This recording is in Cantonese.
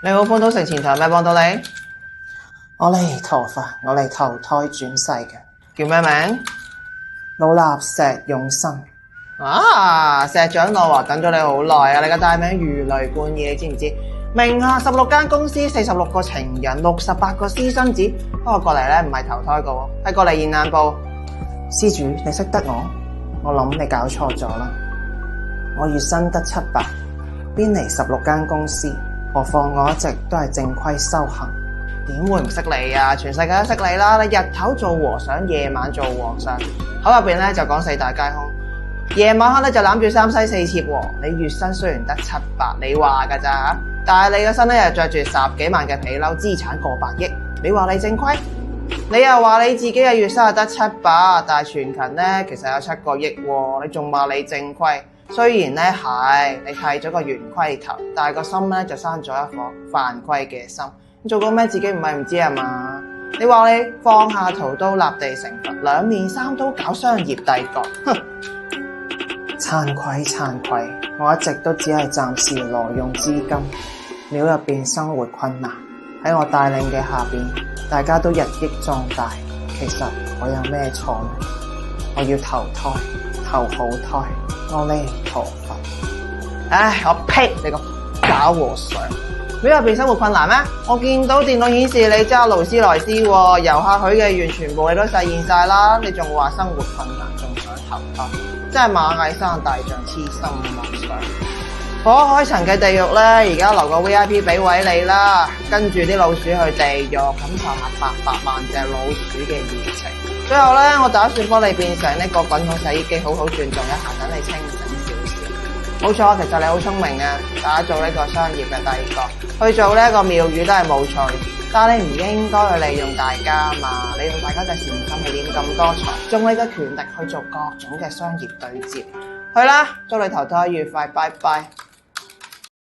你好，半島城前台，咩幫到你？我嚟投髮，我嚟投胎轉世嘅，叫咩名？老衲石永生。啊，石長老啊，等咗你好耐啊！你嘅大名如雷貫耳，你知唔知？名下16間公司，46個情人，68個私生子。不過過嚟咧，唔係投胎噶，係過嚟現眼報。施主，你識得我？我諗你搞錯咗啦。我月薪得700，邊嚟16間公司？何況我一直都係正規修行。點會唔識你啊？全世界都識你啦！你日頭做和尚，夜晚做和尚，口入邊咧就講四大皆空，夜晚黑咧就攬住三妻四妾喎。你月薪雖然得700，你話㗎咋？但係你個身咧又着住10幾萬嘅皮褸，資產過百億，你話你正規？你又話你自己嘅月薪係得700，但係全勤咧其實有7個億喎，你仲話你正規？雖然咧係你剃咗個圓規頭，但係個心咧就生咗一顆犯規嘅心。做過咩自己唔係唔知係嘛？你話你放下屠刀立地成佛，兩面三刀搞商業帝國，哼！慚愧，我一直都只係暫時挪用資金，廟入邊生活困難，喺我帶領嘅下邊，大家都日益壯大。其實我有咩錯呢？我要投胎，投好胎，阿彌陀佛。唉，我呸！你個假和尚！廟入邊生活困難咩？我見到電腦顯示你揸勞斯萊斯喎，遊客許嘅願全部你都實現晒啦，你仲話生活困難，仲想投胎？真係螞蟻生大象，痴心妄想！火海層嘅地獄咧，而家留個 VIP 俾位你啦，跟住啲老鼠去地獄，感受下800萬隻老鼠嘅熱情。最後咧，我打算幫你變成呢個滾筒洗衣機，好好轉動一下，等你清醒少少。冇錯，其實你好聰明啊，打造呢個商業嘅帝國，去做呢一個廟宇都係冇錯，但係你唔應該去利用大家嘛，利用大家嘅善心去斂咁多財，用你嘅權力去做各種嘅商業對接。去啦，祝你投胎愉快，拜拜。